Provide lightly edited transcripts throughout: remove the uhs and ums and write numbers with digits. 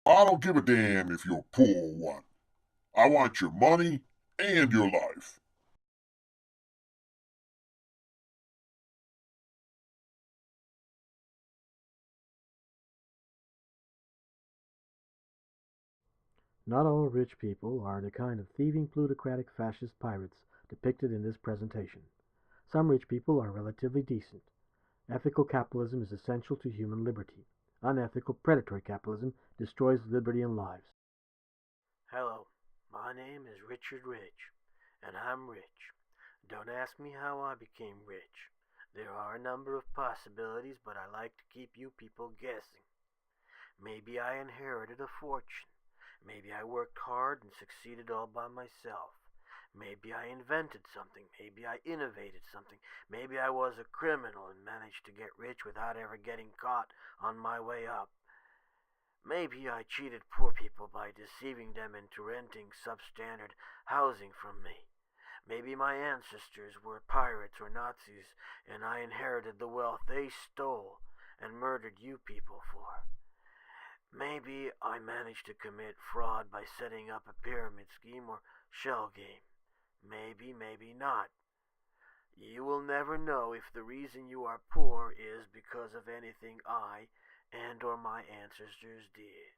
I don't give a damn if you're poor or what. I want your money and your life. Not all rich people are the kind of thieving, plutocratic, fascist pirates depicted in this presentation. Some rich people are relatively decent. Ethical capitalism is essential to human liberty. Unethical, predatory capitalism destroys liberty and lives. Hello, my name is Richard Rich, and I'm rich. Don't ask me how I became rich. There are a number of possibilities, but I like to keep you people guessing. Maybe I inherited a fortune. Maybe I worked hard and succeeded all by myself. Maybe I invented something. Maybe I innovated something. Maybe I was a criminal and managed to get rich without ever getting caught on my way up. Maybe I cheated poor people by deceiving them into renting substandard housing from me. Maybe my ancestors were pirates or Nazis and I inherited the wealth they stole and murdered you people for. Maybe I managed to commit fraud by setting up a pyramid scheme or shell game. Maybe, maybe not. You will never know if the reason you are poor is because of anything I and or my ancestors did.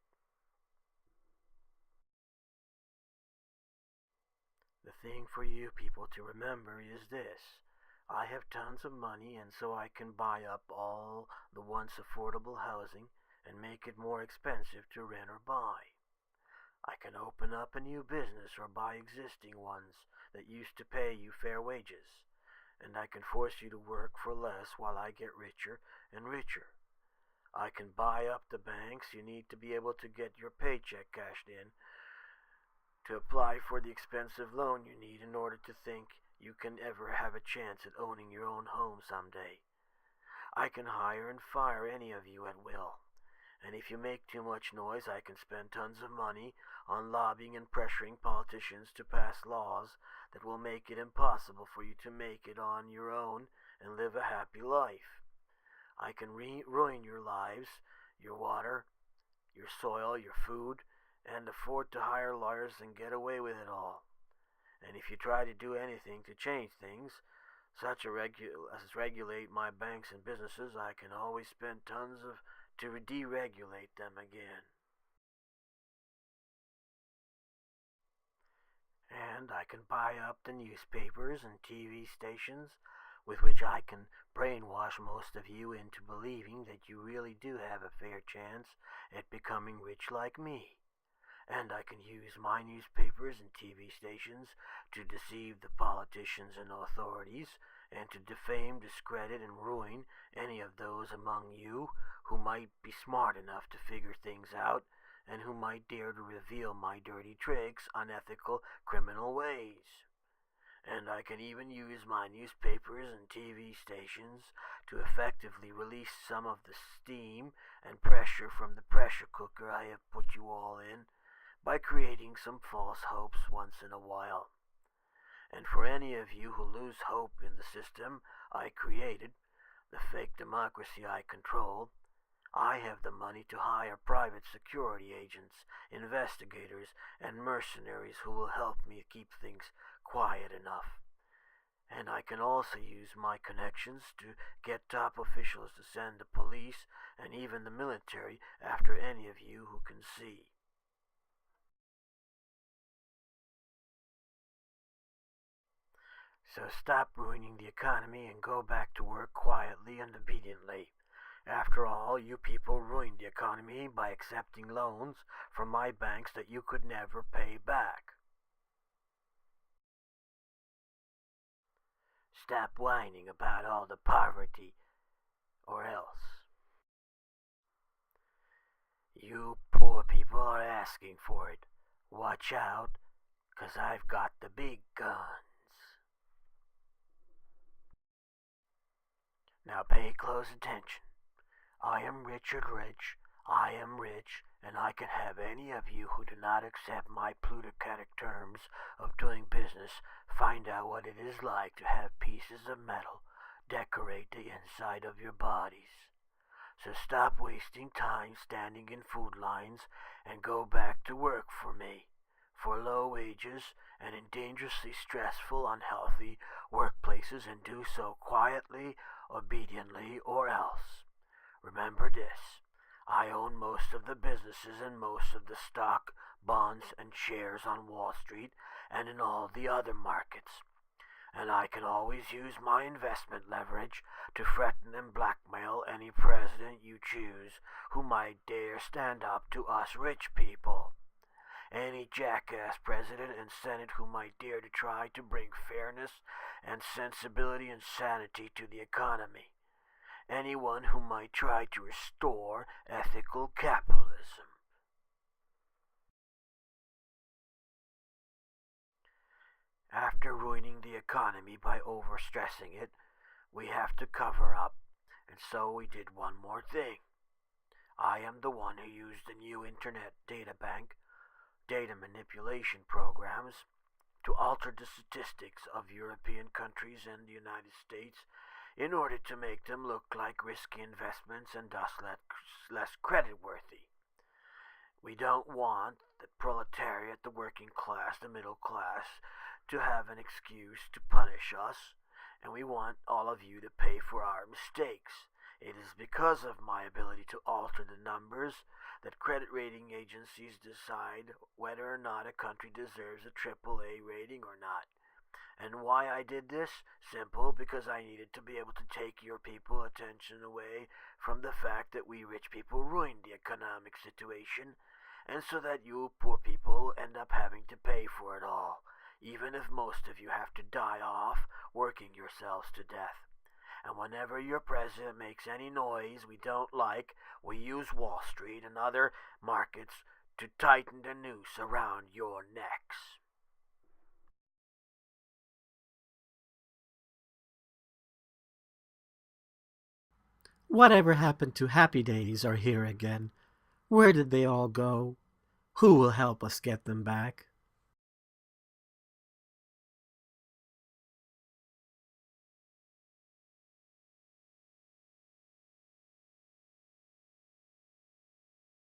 The thing for you people to remember is this. I have tons of money and so I can buy up all the once affordable housing and make it more expensive to rent or buy. I can open up a new business or buy existing ones that used to pay you fair wages, and I can force you to work for less while I get richer and richer. I can buy up the banks you need to be able to get your paycheck cashed in, to apply for the expensive loan you need in order to think you can ever have a chance at owning your own home someday. I can hire and fire any of you at will. And if you make too much noise, I can spend tons of money on lobbying and pressuring politicians to pass laws that will make it impossible for you to make it on your own and live a happy life. I can ruin your lives, your water, your soil, your food, and afford to hire lawyers and get away with it all. And if you try to do anything to change things, as regulate my banks and businesses, I can always spend tons of to deregulate them again. And I can buy up the newspapers and TV stations with which I can brainwash most of you into believing that you really do have a fair chance at becoming rich like me. And I can use my newspapers and TV stations to deceive the politicians and authorities, and to defame, discredit, and ruin any of those among you who might be smart enough to figure things out, and who might dare to reveal my dirty tricks, unethical, criminal ways. And I can even use my newspapers and TV stations to effectively release some of the steam and pressure from the pressure cooker I have put you all in by creating some false hopes once in a while. And for any of you who lose hope in the system I created, the fake democracy I control, I have the money to hire private security agents, investigators, and mercenaries who will help me keep things quiet enough. And I can also use my connections to get top officials to send the police and even the military after any of you who can see. So stop ruining the economy and go back to work quietly and obediently. After all, you people ruined the economy by accepting loans from my banks that you could never pay back. Stop whining about all the poverty, or else. You poor people are asking for it. Watch out, 'cause I've got the big guns. Now pay close attention. I am Richard Rich. I am rich, and I can have any of you who do not accept my plutocratic terms of doing business find out what it is like to have pieces of metal decorate the inside of your bodies. So stop wasting time standing in food lines and go back to work for me, for low wages and in dangerously stressful, unhealthy workplaces, and do so quietly, obediently, or else. Remember this: I own most of the businesses and most of the stock, bonds, and shares on Wall Street and in all the other markets. And I can always use my investment leverage to threaten and blackmail any president you choose who might dare stand up to us rich people. Any jackass president and senate who might dare to try to bring fairness and sensibility and sanity to the economy. Anyone who might try to restore ethical capitalism. After ruining the economy by overstressing it, we have to cover up, and so we did one more thing. I am the one who used the new Internet Data Bank, data manipulation programs, to alter the statistics of European countries and the United States in order to make them look like risky investments and thus less creditworthy. We don't want the proletariat, the working class, the middle class to have an excuse to punish us, and we want all of you to pay for our mistakes. It is because of my ability to alter the numbers that credit rating agencies decide whether or not a country deserves a AAA rating or not. And why I did this? Simple: because I needed to be able to take your people's attention away from the fact that we rich people ruined the economic situation, and so that you poor people end up having to pay for it all, even if most of you have to die off working yourselves to death. And whenever your president makes any noise we don't like, we use Wall Street and other markets to tighten the noose around your necks. Whatever happened to happy days are here again. Where did they all go? Who will help us get them back?